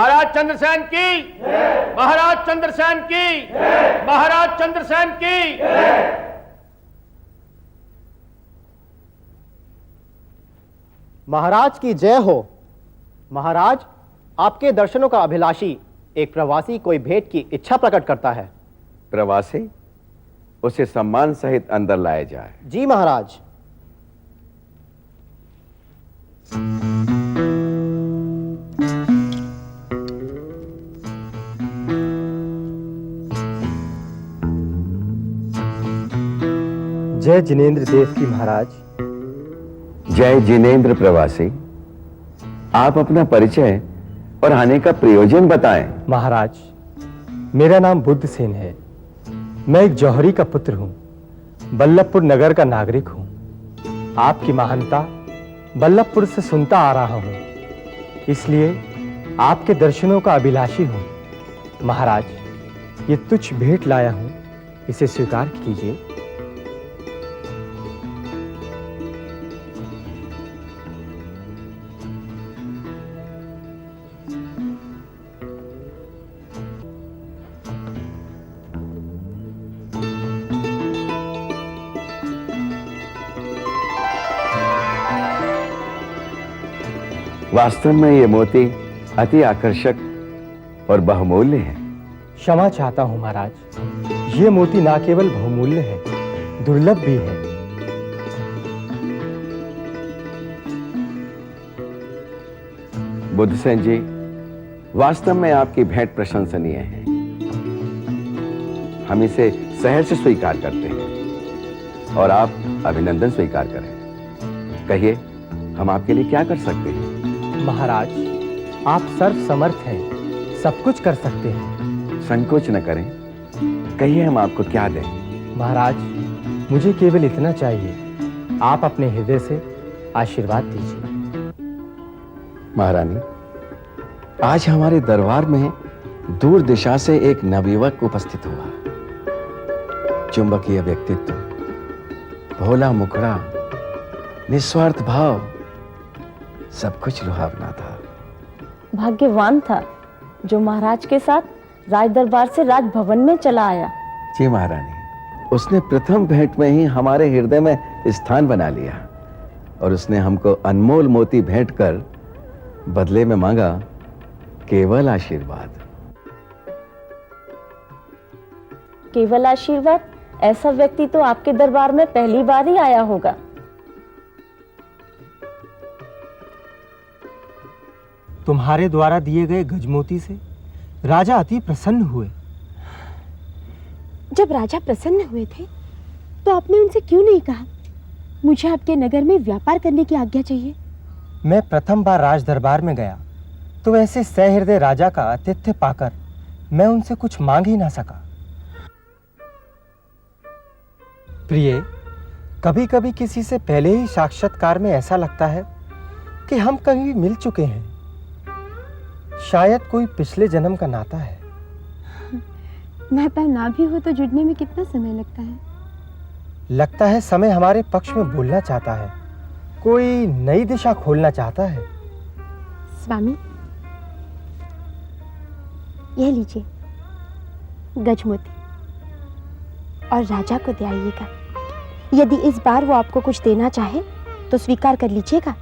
महाराज चंद्रसेन की, महाराज चंद्रसेन की, महाराज चंद्रसेन की। महाराज की जय हो। महाराज, आपके दर्शनों का अभिलाषी एक प्रवासी कोई भेंट की इच्छा प्रकट करता है। प्रवासी? उसे सम्मान सहित अंदर लाया जाए। जी महाराज। जय जिनेंद्र देव की महाराज। जय जिनेंद्र प्रवासी। आप अपना परिचय और आने का प्रयोजन बताएं। महाराज, मेरा नाम बुद्ध सेन है। मैं एक जौहरी का पुत्र हूं, बल्लभपुर नगर का नागरिक हूं। आपकी महानता बल्लभपुर से सुनता आ रहा हूं, इसलिए आपके दर्शनों का अभिलाषी हूं। महाराज, ये तुच्छ भेंट लाया हूं, इसे स्वीकार कीजिए। वास्तव में ये मोती अति आकर्षक और बहुमूल्य है। क्षमा चाहता हूं महाराज, ये मोती ना केवल बहुमूल्य है, दुर्लभ भी है। बुद्धसेन जी, वास्तव में आपकी भेंट प्रशंसनीय है। हम इसे सहर्ष से स्वीकार करते हैं और आप अभिनंदन स्वीकार करें। कहिए, हम आपके लिए क्या कर सकते हैं? महाराज, आप सर्व समर्थ हैं, सब कुछ कर सकते हैं। संकोच न करें, कहिए हम आपको क्या दें। महाराज, मुझे केवल इतना चाहिए, आप अपने हृदय से आशीर्वाद दीजिए। महारानी, आज हमारे दरबार में दूर दिशा से एक नवयुवक उपस्थित हुआ। चुंबकीय व्यक्तित्व, भोला मुखड़ा, निस्वार्थ भाव, सब कुछ लुभावना था। भाग्यवान था जो महाराज के साथ राज दरबार से राजभवन में चला आया। जी महारानी, उसने प्रथम भेंट में ही हमारे हृदय में स्थान बना लिया और उसने हमको अनमोल मोती भेंट कर बदले में मांगा केवल आशीर्वाद। केवल आशीर्वाद? ऐसा व्यक्ति तो आपके दरबार में पहली बार ही आया होगा। तुम्हारे द्वारा दिए गए गजमोती से राजा अति प्रसन्न हुए। जब राजा प्रसन्न हुए थे तो आपने उनसे क्यों नहीं कहा, मुझे आपके नगर में व्यापार करने की आज्ञा चाहिए? मैं प्रथम बार राज दरबार में गया तो ऐसे सहृदय राजा का आतिथ्य पाकर मैं उनसे कुछ मांग ही ना सका। प्रिय, कभी कभी किसी से पहले ही साक्षात्कार में ऐसा लगता है कि हम कहीं मिल चुके हैं। शायद कोई पिछले जन्म का नाता है। नाता ना भी हो तो जुड़ने में कितना समय लगता है? लगता है समय हमारे पक्ष में बोलना चाहता है, कोई नई दिशा खोलना चाहता है। स्वामी, यह लीजिए गजमोती और राजा को दे आइएगा। यदि इस बार वो आपको कुछ देना चाहे तो स्वीकार कर लीजिएगा।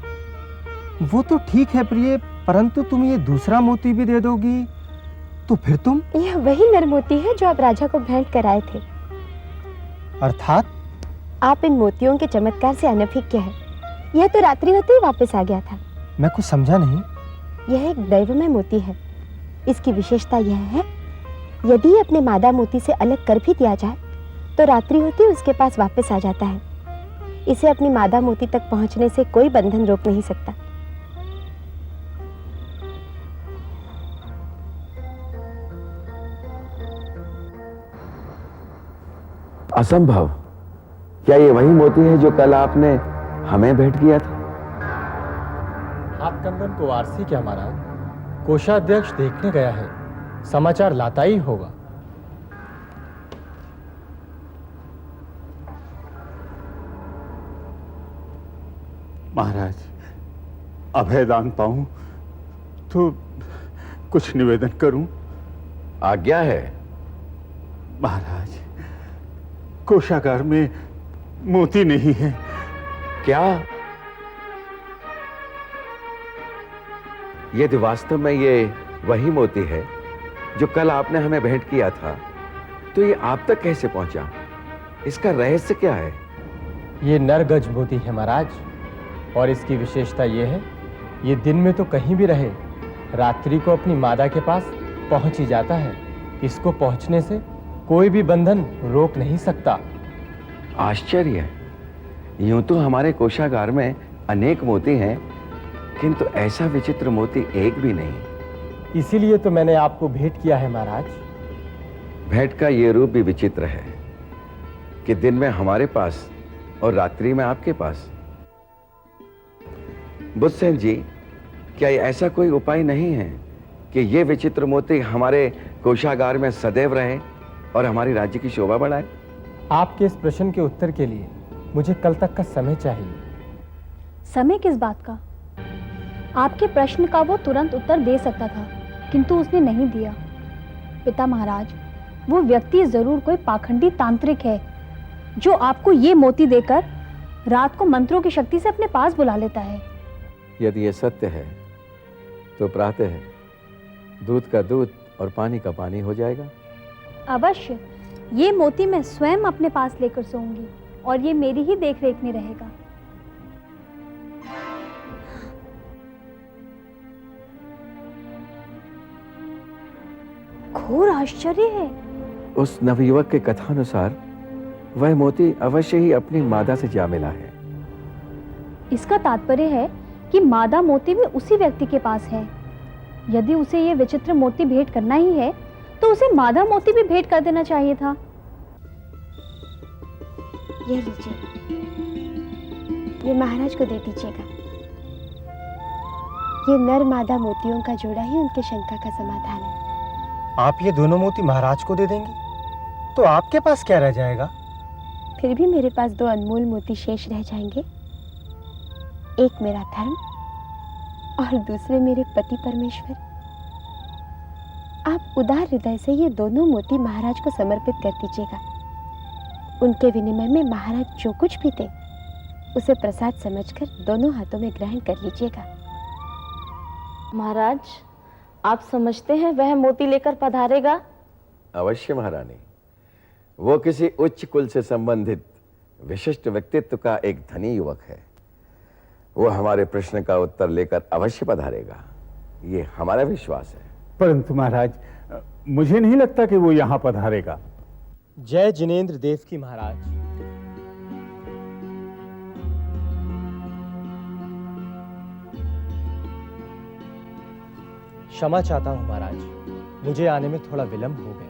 वो तो ठीक है प्रिय, परंतु तुम ये दूसरा मोती भी दे दोगी तो फिर तुम? यह वही नर मोती है जो आप राजा को भेंट कराए थे। अर्थात? आप इन मोतियों के चमत्कार से अनभिज्ञ हैं। यह तो रात्रि होते ही वापस आ गया था। मैं कुछ समझा नहीं। यह एक दैवमय मोती है। इसकी विशेषता यह है, यदि अपने मादा मोती से अलग कर भी दिया जाए तो रात्रि होते ही उसके पास वापस आ जाता है। इसे अपनी मादा मोती तक पहुंचने से कोई बंधन रोक नहीं सकता। असंभव! क्या ये वही मोती है जो कल आपने हमें भेंट किया था? हाथ कंगन को आरसी क्या महाराज? कोषाध्यक्ष देखने गया है, समाचार लाता ही होगा। महाराज, अभयदान पाऊं कुछ निवेदन करूं? आज्ञा है। महाराज, कोषागार में मोती नहीं है। क्या? यदि वास्तव में ये वही मोती है जो कल आपने हमें भेंट किया था, तो ये आप तक कैसे पहुंचा? इसका रहस्य क्या है? ये नरगज मोती है महाराज, और इसकी विशेषता ये है, ये दिन में तो कहीं भी रहे, रात्रि को अपनी मादा के पास पहुंच ही जाता है। इसको पहुंचने से कोई भी बंधन रोक नहीं सकता। आश्चर्य! यूं तो हमारे कोषागार में अनेक मोती हैं, किंतु ऐसा विचित्र मोती एक भी नहीं। इसीलिए तो मैंने आपको भेंट किया है महाराज। भेंट का ये रूप भी विचित्र है कि दिन में हमारे पास और रात्रि में आपके पास। बुद्धसेन जी, क्या ऐसा कोई उपाय नहीं है कि ये विचित्र मोती हमारे कोषागार में सदैव रहे और हमारी राज्य की शोभा बढ़ाए? आपके इस प्रश्न के उत्तर के लिए मुझे कल तक का समय चाहिए। समय किस बात का? आपके प्रश्न का वो तुरंत उत्तर दे सकता था, किंतु उसने नहीं दिया। पिता महाराज, वो व्यक्ति जरूर कोई पाखंडी तांत्रिक है जो आपको ये मोती देकर रात को मंत्रों की शक्ति से अपने पास बुला लेता है। यदि ये सत्य है तो प्रातः दूध का दूध और पानी का पानी हो जाएगा। अवश्य, ये मोती मैं स्वयं अपने पास लेकर सोऊंगी और ये मेरी ही देखरेख में रहेगा। घोर आश्चर्य है। उस नवयुवक के कथानुसार वह मोती अवश्य ही अपनी मादा से जा मिला है। इसका तात्पर्य है कि मादा मोती भी उसी व्यक्ति के पास है। यदि उसे ये विचित्र मोती भेंट करना ही है तो उसे मादा मोती भी भेंट कर देना चाहिए था। ये लीजिए, ये महाराज को दे दीजिएगा। ये नर मादा मोतियों का जोड़ा ही उनके शंका का समाधान है। आप ये दोनों मोती महाराज को दे देंगे तो आपके पास क्या रह जाएगा? फिर भी मेरे पास 2 अनमोल मोती शेष रह जाएंगे। एक मेरा धर्म और दूसरे मेरे पति परमेश्वर। आप उदार हृदय से ये दोनों मोती महाराज को समर्पित कर दीजिएगा। उनके विनिमय में महाराज जो कुछ भी दे उसे प्रसाद समझकर दोनों हाथों में ग्रहण कर लीजिएगा। महाराज, आप समझते हैं वह मोती लेकर पधारेगा? अवश्य महारानी, वो किसी उच्च कुल से संबंधित विशिष्ट व्यक्तित्व का एक धनी युवक है। वो हमारे प्रश्न का उत्तर लेकर अवश्य पधारेगा, ये हमारा विश्वास है। परंतु महाराज, मुझे नहीं लगता कि वो यहां पधारेगा। जय जिनेंद्र देव की महाराज। क्षमा चाहता हूं महाराज, मुझे आने में थोड़ा विलंब हो गया।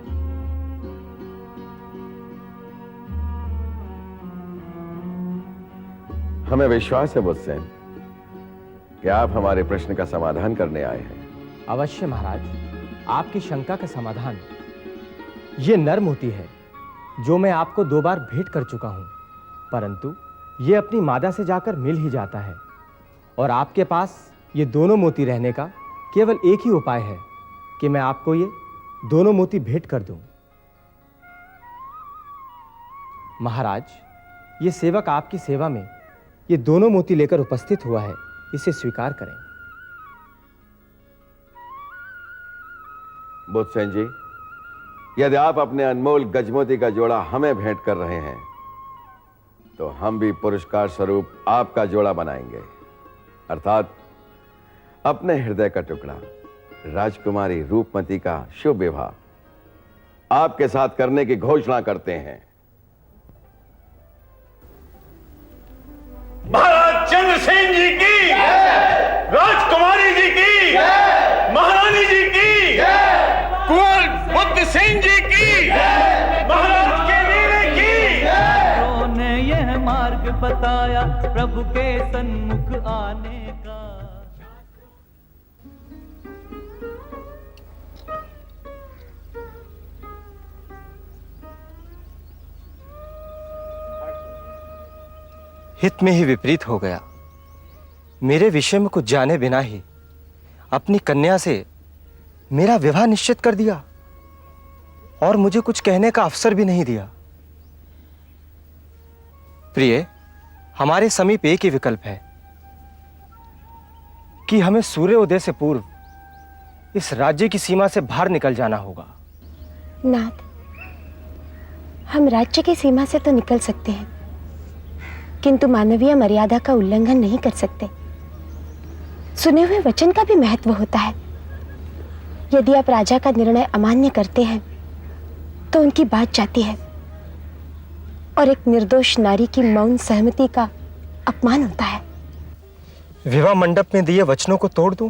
हमें विश्वास है बुद्धसेन कि आप हमारे प्रश्न का समाधान करने आए हैं। अवश्य महाराज, आपकी शंका का समाधान ये नर मोती है जो मैं आपको 2 बार भेंट कर चुका हूं, परंतु ये अपनी मादा से जाकर मिल ही जाता है। और आपके पास ये दोनों मोती रहने का केवल एक ही उपाय है कि मैं आपको ये दोनों मोती भेंट कर दूं। महाराज, ये सेवक आपकी सेवा में ये दोनों मोती लेकर उपस्थित हुआ है, इसे स्वीकार करें। बुद्धसेन जी, यदि आप अपने अनमोल गजमोती का जोड़ा हमें भेंट कर रहे हैं तो हम भी पुरस्कार स्वरूप आपका जोड़ा बनाएंगे, अर्थात अपने हृदय का टुकड़ा राजकुमारी रूपमती का शुभ विवाह आपके साथ करने की घोषणा करते हैं। महाराज चंद्रसेन जी की, राजकुमारी जी की, महारानी जी की, कुंवर बुद्धसेन जी की, महाराज के वीर की। ने यह मार्ग बताया प्रभु के सन्मुख आने का। हित में ही विपरीत हो गया। मेरे विषय में कुछ जाने बिना ही अपनी कन्या से मेरा विवाह निश्चित कर दिया और मुझे कुछ कहने का अवसर भी नहीं दिया। प्रिय, हमारे समीप एक ही विकल्प है कि हमें सूर्योदय से पूर्व इस राज्य की सीमा से बाहर निकल जाना होगा। नाथ, हम राज्य की सीमा से तो निकल सकते हैं, किंतु मानवीय मर्यादा का उल्लंघन नहीं कर सकते। सुने हुए वचन का भी महत्व होता है। यदि आप राजा का निर्णय अमान्य करते हैं तो उनकी बात जाती है और एक निर्दोष नारी की मौन सहमति का अपमान होता है। विवाह मंडप में दिए वचनों को तोड़ दूं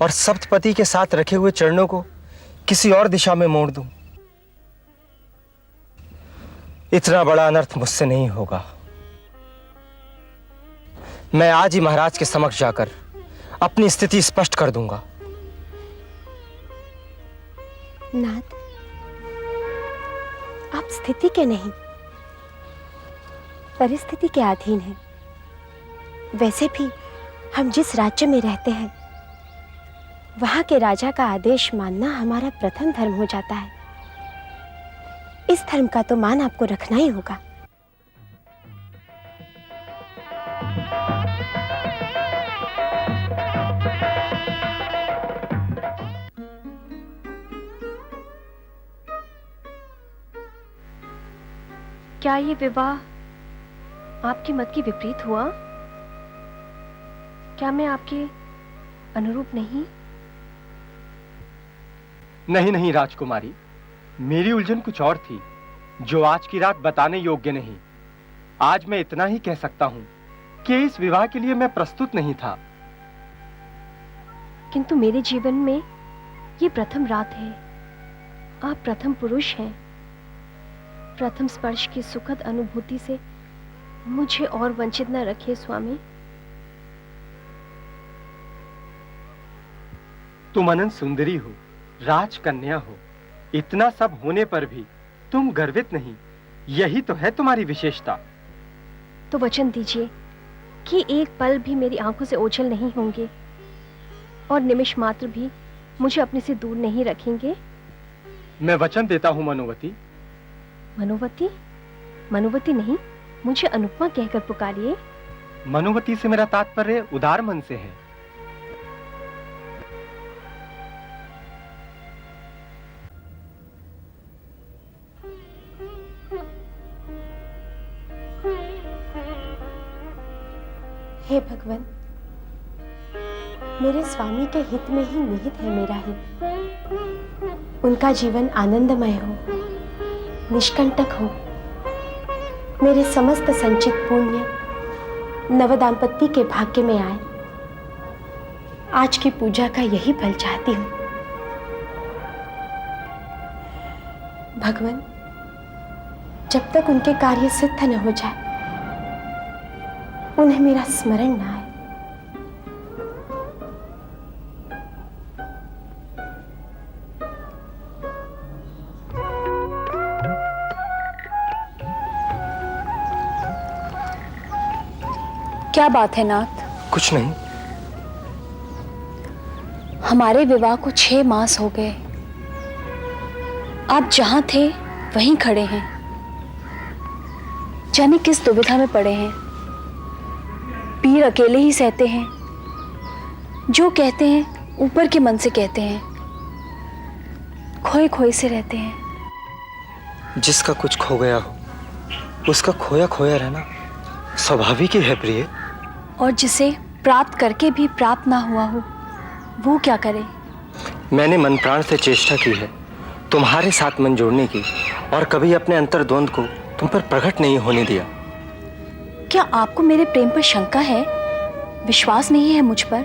और सप्तपति के साथ रखे हुए चरणों को किसी और दिशा में मोड़ दूं। इतना बड़ा अनर्थ मुझसे नहीं होगा। मैं आज ही महाराज के समक्ष जाकर अपनी स्थिति स्पष्ट कर दूंगा। नाथ, आप स्थिति के नहीं, परिस्थिति के अधीन हैं। वैसे भी हम जिस राज्य में रहते हैं वहां के राजा का आदेश मानना हमारा प्रथम धर्म हो जाता है। इस धर्म का तो मान आपको रखना ही होगा। क्या ये विवाह आपके मत के विपरीत हुआ? क्या मैं आपके अनुरूप नहीं? नहीं नहीं राजकुमारी, मेरी उलझन कुछ और थी जो आज की रात बताने योग्य नहीं। आज मैं इतना ही कह सकता हूं कि इस विवाह के लिए मैं प्रस्तुत नहीं था। किंतु मेरे जीवन में ये प्रथम रात है। आप प्रथम पुरुष हैं। प्रथम स्पर्श की सुखद अनुभूति से मुझे और वंचित न रखिए स्वामी। तुम अनंत सुंदरी हो, राजकन्या हो, इतना सब होने पर भी तुम गर्वित नहीं। यही तो है तुम्हारी विशेषता। तो वचन दीजिए कि एक पल भी मेरी आंखों से ओझल नहीं होंगे और निमिष मात्र भी मुझे अपने से दूर नहीं रखेंगे। मैं वचन देता हूं मनोवती। मनोवती? मनोवती नहीं, मुझे अनुपमा कहकर पुकारिए। मनोवती से मेरा तात्पर्य उदार मन से है। हे भगवान, मेरे स्वामी के हित में ही निहित है मेरा हित। उनका जीवन आनंदमय हो, निष्कंटक हो। मेरे समस्त संचित पुण्य नवदांपत्ति के भाग्य में आए। आज की पूजा का यही फल चाहती हूँ। भगवान, जब तक उनके कार्य सिद्ध न हो जाए, उन्हें मेरा स्मरण न आए। क्या बात है नाथ? कुछ नहीं। हमारे विवाह को 6 मास हो गए। आप जहां थे वहीं खड़े हैं। जाने किस दुविधा में पड़े हैं। पीर अकेले ही सहते हैं। जो कहते हैं ऊपर के मन से कहते हैं। खोए खोए से रहते हैं। जिसका कुछ खो गया हो उसका खोया खोया रहना स्वाभाविक ही है प्रिय। और जिसे प्राप्त करके भी प्राप्त ना हुआ हो, वो क्या करे? मैंने मन प्राण से चेष्टा की है तुम्हारे साथ मन जोड़ने की, और कभी अपने अंतर्द्वंद को तुम पर प्रकट नहीं होने दिया। क्या आपको मेरे प्रेम पर शंका है? विश्वास नहीं है मुझ पर?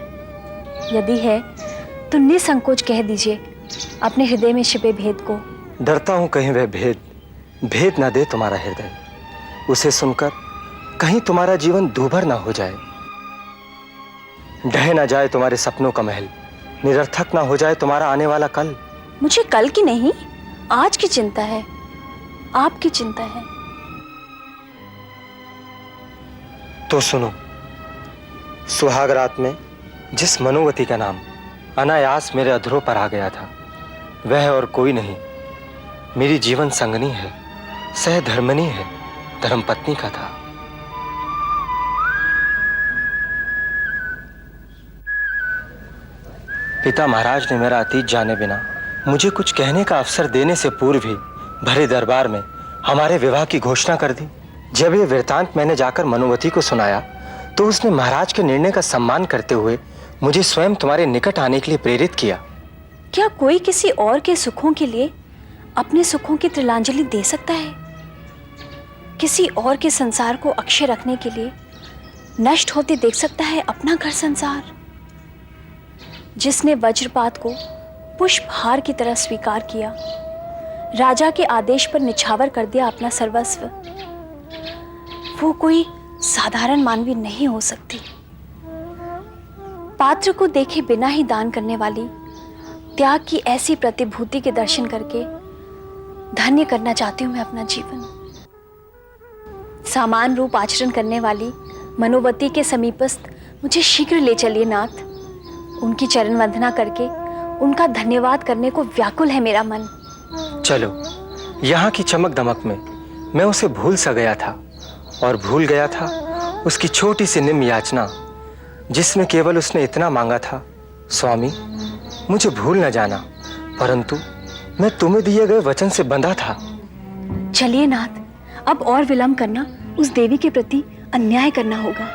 यदि है तो निसंकोच कह दीजिए अपने हृदय में छिपे भेद को। डरता हूं कहीं वह भेद ना दे तुम्हारा हृदय। उसे सुनकर कहीं तुम्हारा जीवन दूभर ना हो जाए, ढह ना जाए तुम्हारे सपनों का महल, निरर्थक ना हो जाए तुम्हारा आने वाला कल। मुझे कल की नहीं, आज की चिंता है, आपकी चिंता है। तो सुनो, सुहाग रात में जिस मनोवती का नाम अनायास मेरे अधरों पर आ गया था। वह और कोई नहीं, मेरी जीवन संगनी है, सहधर्मिणी है, धर्मपत्नी का था। पिता महाराज ने मेरा अतीत जाने बिना मुझे कुछ कहने का अवसर देने से पूर्व ही भरे दरबार में हमारे विवाह की घोषणा कर दी। जब ये वृतांत मैंने जाकर मनुवती को सुनाया तो उसने महाराज के निर्णय का सम्मान करते हुए मुझे स्वयं तुम्हारे निकट आने के लिए प्रेरित किया। क्या कोई किसी और के सुखों के लिए अपने सुखों की तिलांजलि दे सकता है? किसी और के संसार को अक्षय रखने के लिए नष्ट होते देख सकता है अपना घर संसार? जिसने वज्रपात को पुष्पहार की तरह स्वीकार किया, राजा के आदेश पर निछावर कर दिया अपना सर्वस्व, वो कोई साधारण मानवी नहीं हो सकती। पात्र को देखे बिना ही दान करने वाली त्याग की ऐसी प्रतिभूति के दर्शन करके धन्य करना चाहती हूं मैं अपना जीवन। सामान रूप आचरण करने वाली मनोवती के समीपस्थ मुझे शीघ्र ले चलिए नाथ। उनकी चरण वंदना करके उनका धन्यवाद करने को व्याकुल है मेरा मन। चलो, यहाँ की चमक दमक में मैं उसे भूल सा गया था, और भूल गया था उसकी छोटी सी निम्न याचना, जिसमें केवल उसने इतना मांगा था, स्वामी मुझे भूल न जाना, परंतु मैं तुम्हें दिए गए वचन से बंधा था। चलिए नाथ, अब और विलंब करना उस देवी के प्रति अन्याय करना होगा।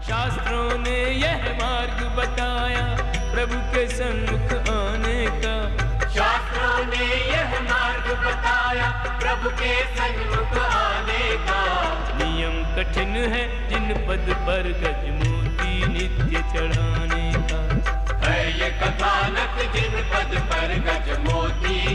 शास्त्रों ने यह मार्ग बताया प्रभु के सन्मुख आने का। शास्त्रों ने यह मार्ग बताया प्रभु के सन्मुख आने का। नियम कठिन है जिन पद पर गज मोती नित्य चढ़ाने का। है ये कथानक जिन पद पर गज मोती